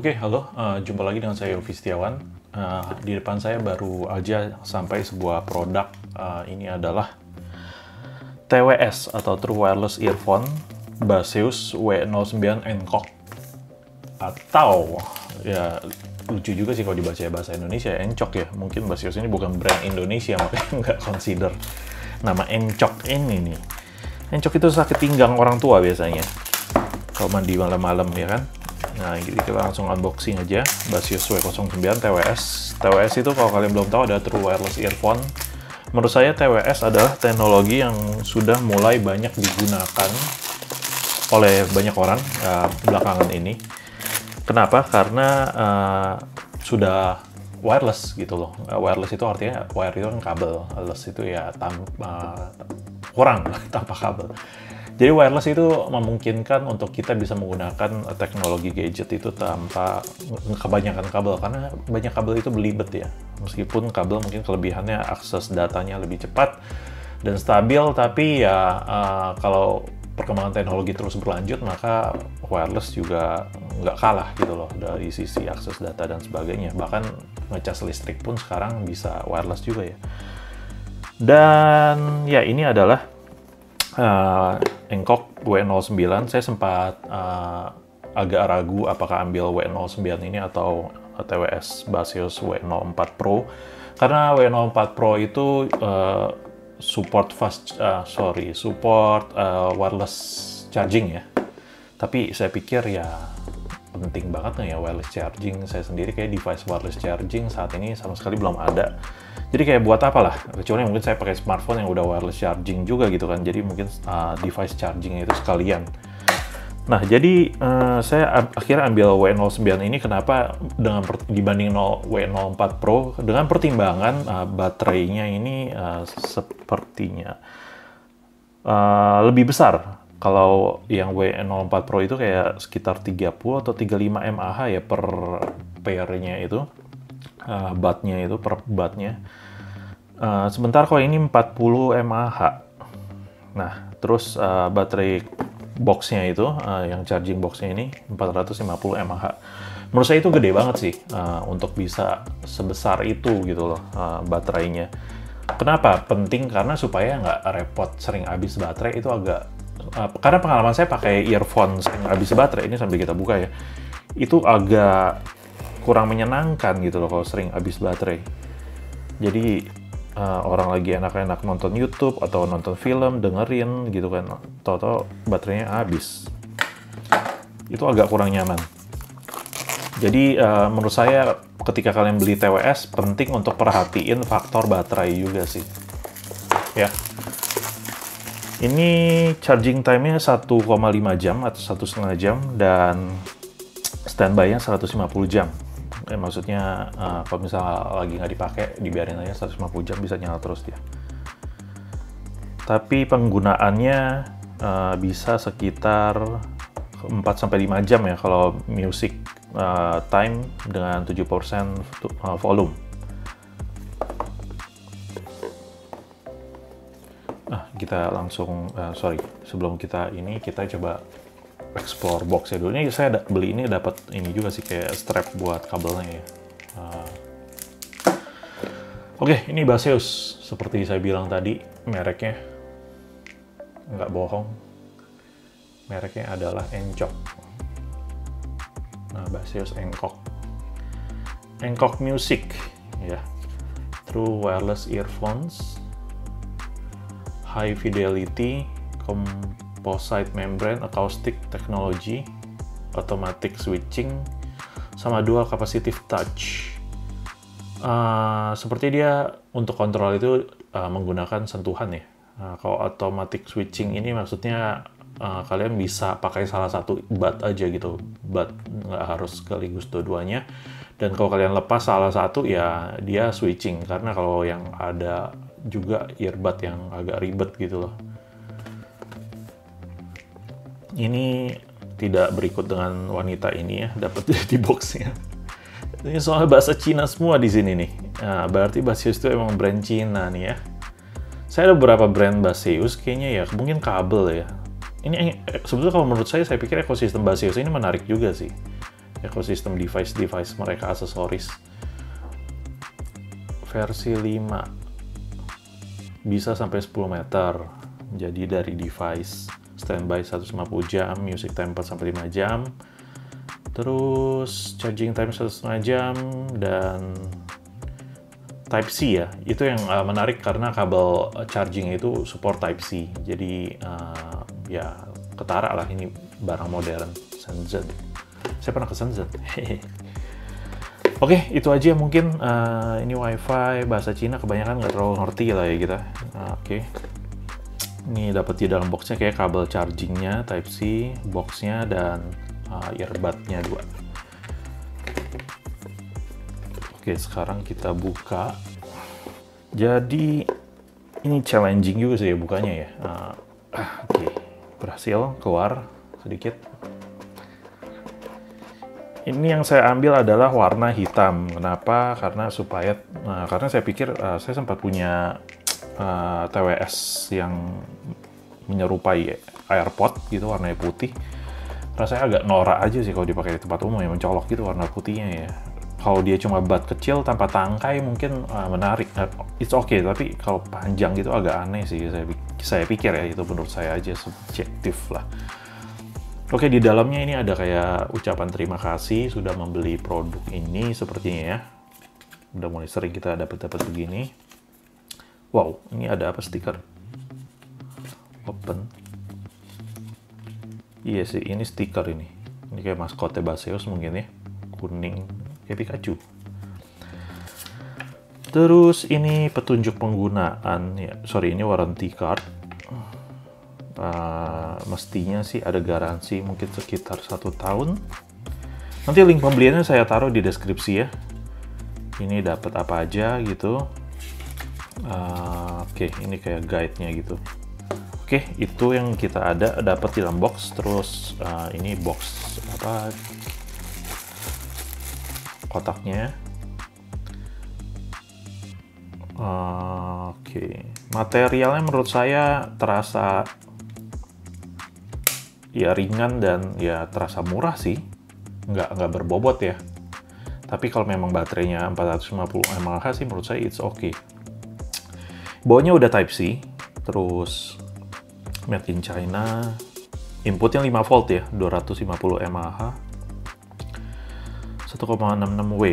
Oke, halo. Jumpa lagi dengan saya Yofi Setiawan. Di depan saya baru aja sampai sebuah produk. Ini adalah TWS atau True Wireless Earphone Baseus W09 Ncock. Atau, ya lucu juga sih kalau dibaca bahasa Indonesia, Ncock ya. Mungkin Baseus ini bukan brand Indonesia, makanya nggak consider nama Ncock ini nih. Ncock itu sakit pinggang orang tua biasanya. Kalau mandi malam-malam ya kan. Nah, kita langsung unboxing aja Baseus W09 TWS. TWS itu kalau kalian belum tahu ada True Wireless Earphone. Menurut saya TWS adalah teknologi yang sudah mulai banyak digunakan oleh banyak orang belakangan ini. Kenapa? Karena sudah wireless gitu loh. Wireless itu artinya wire itu kan kabel, less itu ya kurang tanpa kabel. Jadi wireless itu memungkinkan untuk kita bisa menggunakan teknologi gadget itu tanpa kebanyakan kabel, karena banyak kabel itu belibet ya. Meskipun kabel mungkin kelebihannya akses datanya lebih cepat dan stabil, tapi ya kalau perkembangan teknologi terus berlanjut, maka wireless juga nggak kalah gitu loh dari sisi akses data dan sebagainya. Bahkan ngecas listrik pun sekarang bisa wireless juga ya. Dan ya ini adalah Ncock W09. Saya sempat agak ragu apakah ambil W09 ini atau TWS Baseus W04 Pro, karena W04 Pro itu support wireless charging ya. Tapi saya pikir ya penting banget nih ya wireless charging. Saya sendiri kayak device wireless charging saat ini sama sekali belum ada. Jadi kayak buat apa lah, kecuali mungkin saya pakai smartphone yang udah wireless charging juga gitu kan. Jadi mungkin device charging itu sekalian. Nah, jadi saya akhirnya ambil W09 ini. Kenapa dibanding W04 Pro? Dengan pertimbangan baterainya ini sepertinya lebih besar. Kalau yang W04 Pro itu kayak sekitar 30 atau 35 mAh ya per pair-nya itu. Bahtnya itu per bahtnya. Sebentar kalau ini 40 mAh. Nah, terus baterai boxnya itu, yang charging boxnya ini 450 mAh. Menurut saya itu gede banget sih untuk bisa sebesar itu gitu loh baterainya. Kenapa? Penting karena supaya nggak repot sering habis baterai itu agak. Karena pengalaman saya pakai earphone sering habis baterai, ini sambil kita buka ya, itu agak kurang menyenangkan gitu loh kalau sering habis baterai. Jadi orang lagi enak-enak nonton YouTube atau nonton film, dengerin gitu kan, tau-tau baterainya habis. Itu agak kurang nyaman. Jadi menurut saya ketika kalian beli TWS, penting untuk perhatiin faktor baterai juga sih. Ya. Ini charging time-nya 1,5 jam atau 1,5 jam dan standby-nya 150 jam. Maksudnya kalau misalnya lagi nggak dipakai, dibiarin aja 150 jam bisa nyala terus dia. Tapi penggunaannya bisa sekitar 4-5 jam ya kalau music time dengan 7% volume. Kita langsung, sebelum kita coba explore box-nya dulu. Ini saya beli ini dapat ini juga sih, kayak strap buat kabelnya ya. Oke, ini Baseus. Seperti saya bilang tadi, mereknya nggak bohong. Mereknya adalah Ncock. Nah, Baseus Ncock. Ncock Music ya. True Wireless Earphones, High Fidelity Composite Membrane Acoustic Technology, Automatic Switching, sama dual capacitive touch. Seperti dia untuk kontrol itu menggunakan sentuhan ya. Kalau automatic switching ini maksudnya kalian bisa pakai salah satu bat aja gitu. Bat nggak harus sekaligus dua-duanya. Dan kalau kalian lepas salah satu ya dia switching. Karena kalau yang ada juga earbud yang agak ribet gitu loh. Ini tidak berikut dengan wanita ini ya, dapat di boxnya. Ini soal bahasa Cina semua di sini nih. Nah, berarti Baseus itu emang brand Cina nih ya. Saya ada beberapa brand Baseus, kayaknya ya mungkin kabel ya. Ini sebetulnya kalau menurut saya pikir ekosistem Baseus ini menarik juga sih. ekosistem device mereka, aksesoris. Versi 5 bisa sampai 10 meter. Jadi dari device standby 150 jam, music time 4 sampai 5 jam. Terus charging time 1,5 jam dan Type C ya. Itu yang menarik karena kabel charging itu support Type C. Jadi ya ketara lah, ini barang modern. Shenzhen. Saya pernah ke Shenzhen. Oke, itu aja mungkin. Ini WiFi bahasa Cina, kebanyakan nggak terlalu ngerti lah ya kita. Oke. Ini dapat di dalam boxnya kayak kabel chargingnya Type C, boxnya, dan earbudnya 2. Oke, sekarang kita buka. Jadi ini challenging juga sih ya bukanya ya. Oke, berhasil keluar sedikit. Ini yang saya ambil adalah warna hitam. Kenapa? Karena karena saya pikir saya sempat punya TWS yang menyerupai AirPod gitu, warnanya putih. Rasanya agak norak aja sih kalau dipakai di tempat umum, yang mencolok gitu warna putihnya ya. Kalau dia cuma bat kecil tanpa tangkai mungkin menarik, it's okay. Tapi kalau panjang gitu agak aneh sih, saya pikir ya, itu menurut saya aja, subjektif lah. Oke, di dalamnya ini ada kayak ucapan terima kasih sudah membeli produk ini sepertinya ya. Udah mulai sering kita dapat begini. Wow, ini ada apa, stiker? Open. Iya sih, ini stiker ini. Ini kayak maskotnya Baseus mungkin ya. Kuning, kayak Pikachu. Terus ini petunjuk penggunaan. Ya, sorry, ini warranty card. Mestinya sih ada garansi mungkin sekitar 1 tahun. Nanti link pembeliannya saya taruh di deskripsi ya. Ini dapat apa aja gitu. Oke, ini kayak guide-nya gitu. Oke, itu yang kita dapat di dalam box. Terus ini box apa, kotaknya. Oke, materialnya menurut saya terasa ya ringan dan ya terasa murah sih, nggak berbobot ya. Tapi kalau memang baterainya 450 mAh sih menurut saya it's okay. Bawahnya udah Type C, terus made in China, inputnya 5 volt ya, 250 mAh, 1,66W.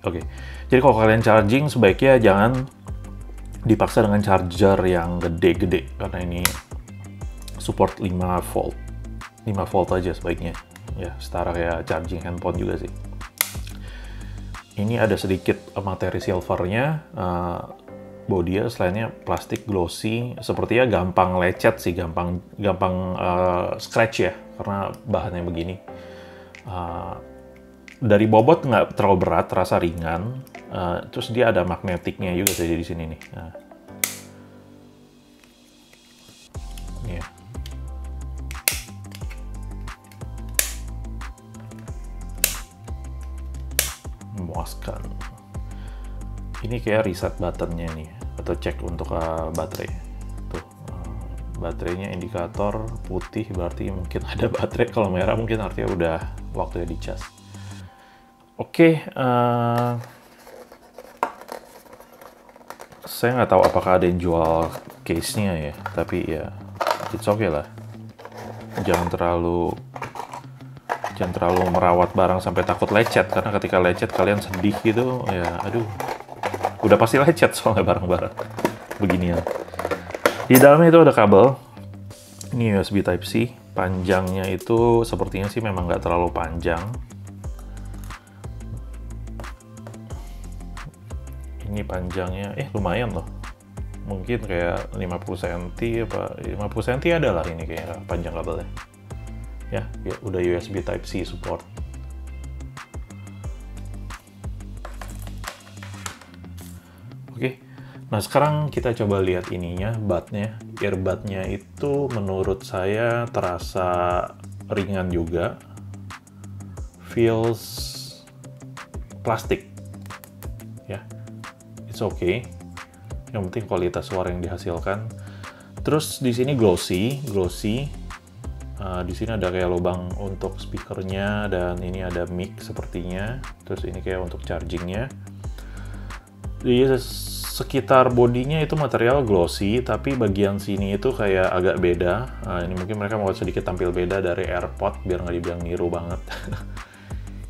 Oke, jadi kalau kalian charging sebaiknya jangan dipaksa dengan charger yang gede-gede, karena ini support 5 volt. 5 volt aja sebaiknya. Ya, setara kayak charging handphone juga sih. Ini ada sedikit materi silvernya. Body selainnya plastik glossy. Sepertinya gampang lecet sih, gampang scratch ya, karena bahannya begini. Dari bobot nggak terlalu berat, terasa ringan. Terus dia ada magnetiknya juga sih di sini nih. Yeah. Memuaskan. Ini kayak reset buttonnya nih, atau cek untuk baterai. Tuh, baterainya indikator putih berarti mungkin ada baterai, kalau merah mungkin artinya udah waktunya dicas. Oke, saya nggak tahu apakah ada yang jual case-nya ya, tapi ya it's okay lah. Jangan terlalu merawat barang sampai takut lecet, karena ketika lecet kalian sedih gitu ya, aduh, udah pasti lecet soalnya barang-barang beginian. Di dalamnya itu ada kabel, ini USB Type C, panjangnya itu sepertinya sih memang nggak terlalu panjang. Ini panjangnya lumayan loh, mungkin kayak 50 cm apa 50 cm ada lah ini kayak panjang kabelnya. Ya, udah USB Type C support. Oke, nah sekarang kita coba lihat ininya, budnya. Earbudnya itu menurut saya terasa ringan juga, feels plastik, ya, it's okay. Yang penting kualitas suara yang dihasilkan. Terus di sini glossy. Di sini ada kayak lubang untuk speakernya, dan ini ada mic sepertinya. Terus ini kayak untuk chargingnya. Di sekitar bodinya itu material glossy, tapi bagian sini itu kayak agak beda. Ini mungkin mereka mau sedikit tampil beda dari AirPod biar nggak dibilang niru banget.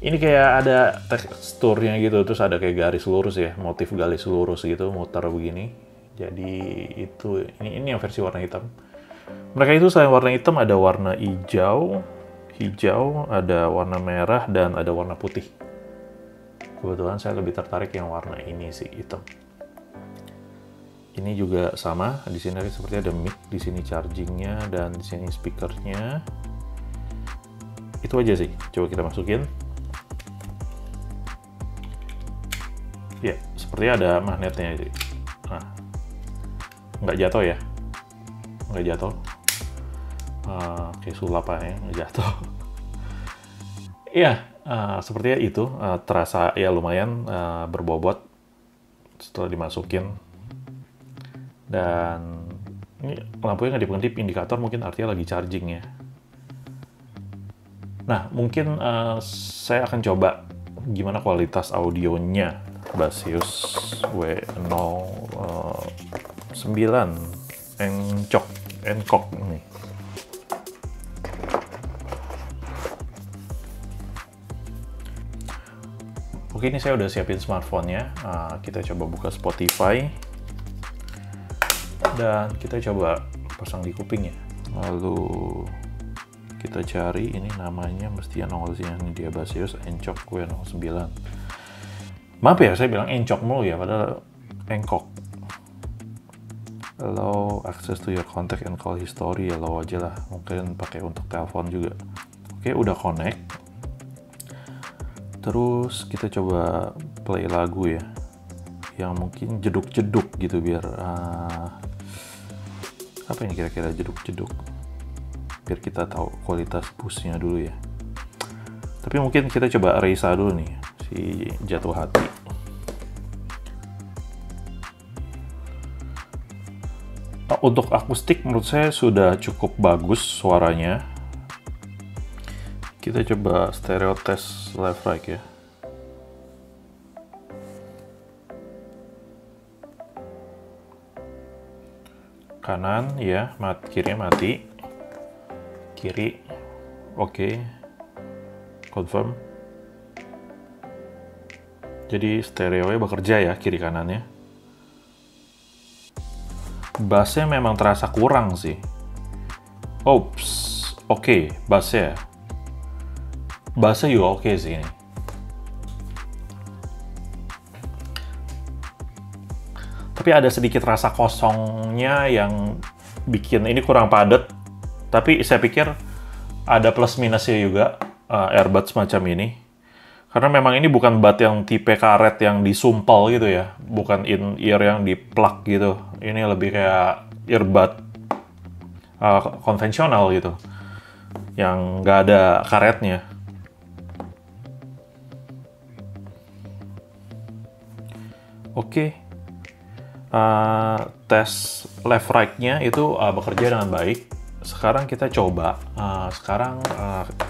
Ini kayak ada teksturnya gitu, terus ada kayak garis lurus ya, motif garis lurus gitu, muter begini. Jadi itu ini yang versi warna hitam. Mereka itu selain warna hitam ada warna hijau, ada warna merah, dan ada warna putih. Kebetulan saya lebih tertarik yang warna ini sih, hitam. Ini juga sama, di sini seperti ada mic, di sini chargingnya, dan di sini speakernya. Itu aja sih. Coba kita masukin. Ya, sepertinya ada magnetnya. Nah, nggak jatuh ya? Nggak jatuh. Kayak sulap aja, nggak jatuh. Iya, sepertinya itu. Terasa ya lumayan berbobot setelah dimasukin. Dan ini lampunya nggak dipengedip, indikator mungkin artinya lagi charging ya. Nah, mungkin saya akan coba gimana kualitas audionya Baseus W09 Encok ini. Oke, ini saya udah siapin smartphone-nya. Kita coba buka Spotify. Dan kita coba pasang di kuping ya. Lalu kita cari, ini namanya mesti nongolnya ini dia, Baseus Encok W09. Maaf ya, saya bilang Encok mulu ya, padahal Engkok. Allow access to your contact and call history, allow aja lah. Mungkin pakai untuk telepon juga. Oke, udah connect. Terus kita coba play lagu ya, yang mungkin jeduk-jeduk gitu biar apa ini kira-kira jeduk-jeduk, biar kita tahu kualitas busnya dulu ya. Tapi mungkin kita coba Reisa dulu nih, si Jatuh Hati. Untuk akustik menurut saya sudah cukup bagus suaranya. Kita coba stereo test left right ya. Kanan ya, kirinya mati. Kiri, oke. Confirm. Jadi stereo-nya bekerja ya, kiri kanannya. Bassnya memang terasa kurang sih. Oops, oke, bassnya. Bassnya juga oke sih ini. Tapi ada sedikit rasa kosongnya yang bikin ini kurang padat. Tapi saya pikir ada plus minusnya juga earbuds semacam ini. Karena memang ini bukan bud yang tipe karet yang disumpal gitu ya. Bukan in-ear yang di-plug gitu. Ini lebih kayak earbud konvensional gitu. Yang nggak ada karetnya. Oke. Tes left right-nya itu bekerja dengan baik. Sekarang kita coba.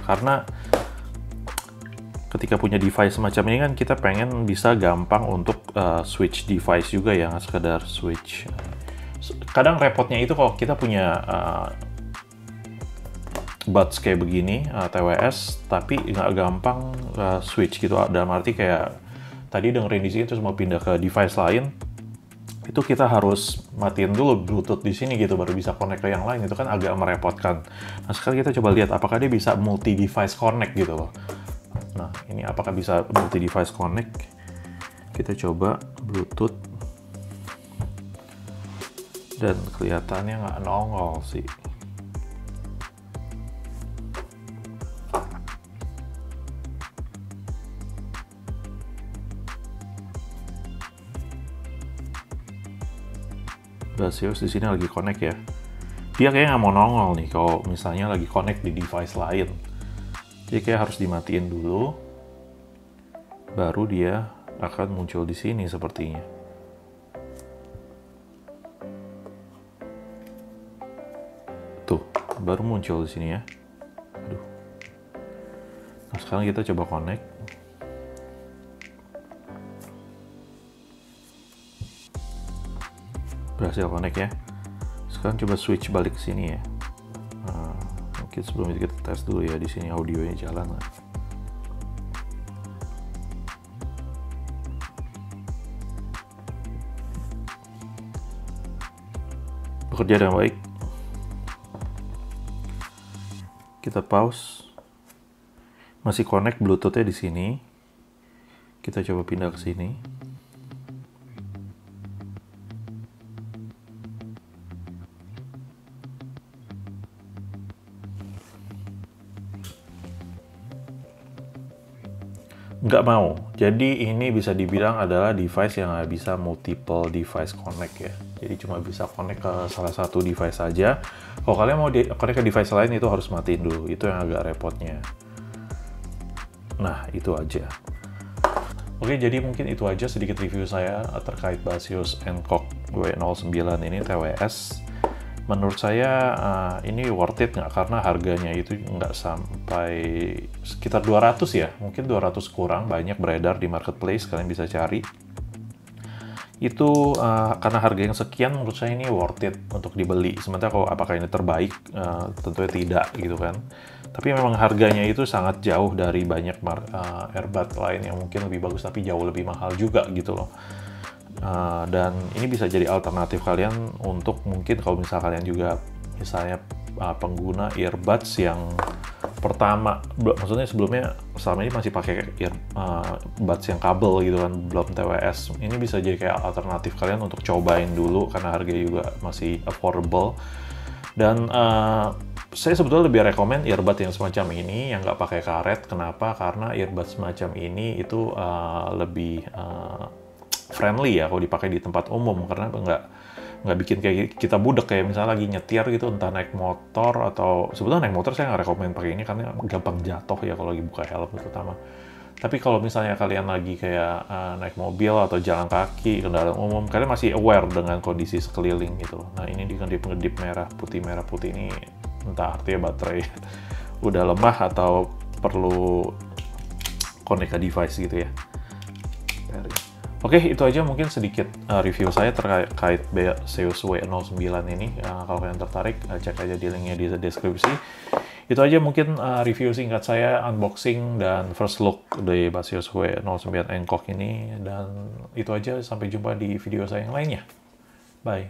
Karena ketika punya device semacam ini kan kita pengen bisa gampang untuk switch device juga ya, nggak sekedar switch. Kadang repotnya itu kalau kita punya buds kayak begini, TWS, tapi nggak gampang switch gitu. Dalam arti kayak tadi dengerin di sini terus mau pindah ke device lain, itu kita harus matiin dulu Bluetooth di sini gitu baru bisa connect ke yang lain. Itu kan agak merepotkan. Nah, sekarang kita coba lihat apakah dia bisa multi device connect gitu loh. Nah, ini apakah bisa multi device connect? Kita coba Bluetooth. Dan kelihatannya nggak nongol sih. Baseus di sini lagi connect ya. Dia kayaknya nggak mau nongol nih kalau misalnya lagi connect di device lain. Jadi kayak harus dimatiin dulu, baru dia akan muncul di sini sepertinya. Tuh, baru muncul di sini ya. sekarang kita coba connect. Berhasil connect ya. Sekarang coba switch balik ke sini ya. Mungkin sebelum itu kita tes dulu ya di sini audionya jalan nggak. Bekerja dengan baik. Kita pause. Masih connect Bluetooth-nya di sini. Kita coba pindah ke sini. Nggak mau. Jadi ini bisa dibilang adalah device yang nggak bisa multiple device connect ya. Jadi cuma bisa connect ke salah satu device saja. Kalau kalian mau connect ke device lain itu harus matiin dulu. Itu yang agak repotnya. Nah, itu aja. Oke, jadi mungkin itu aja sedikit review saya terkait Basius Hancock W09 ini TWS. Menurut saya ini worth it nggak, karena harganya itu nggak sampai sekitar 200 ya, mungkin 200 kurang, banyak beredar di marketplace, kalian bisa cari. Itu karena harga yang sekian menurut saya ini worth it untuk dibeli. Sementara kalau apakah ini terbaik, tentunya tidak gitu kan. Tapi memang harganya itu sangat jauh dari banyak earbud lain yang mungkin lebih bagus tapi jauh lebih mahal juga gitu loh. Dan ini bisa jadi alternatif kalian untuk mungkin kalau misalnya kalian juga misalnya pengguna earbuds yang pertama, maksudnya sebelumnya selama ini masih pakai earbuds yang kabel gitu kan, belum TWS. Ini bisa jadi kayak alternatif kalian untuk cobain dulu karena harganya juga masih affordable. Dan saya sebetulnya lebih rekomen earbud yang semacam ini yang nggak pakai karet. Kenapa? Karena earbud semacam ini itu lebih friendly ya kalau dipakai di tempat umum, karena nggak bikin kayak kita budek kayak misalnya lagi nyetir gitu, entah naik motor atau sebetulnya naik motor saya nggak rekomen pakai ini karena gampang jatuh ya kalau lagi buka helm terutama. Tapi kalau misalnya kalian lagi kayak naik mobil atau jalan kaki, kendaraan umum, kalian masih aware dengan kondisi sekeliling gitu. Nah ini di ngedip merah putih ini entah artinya baterai udah lemah atau perlu connect ke device gitu ya. Oke, itu aja mungkin sedikit review saya terkait Basius W09 ini. Kalau kalian tertarik, cek aja di linknya di deskripsi. Itu aja mungkin review singkat saya, unboxing dan first look dari Basius W09 Hancock ini. Dan itu aja, sampai jumpa di video saya yang lainnya. Bye.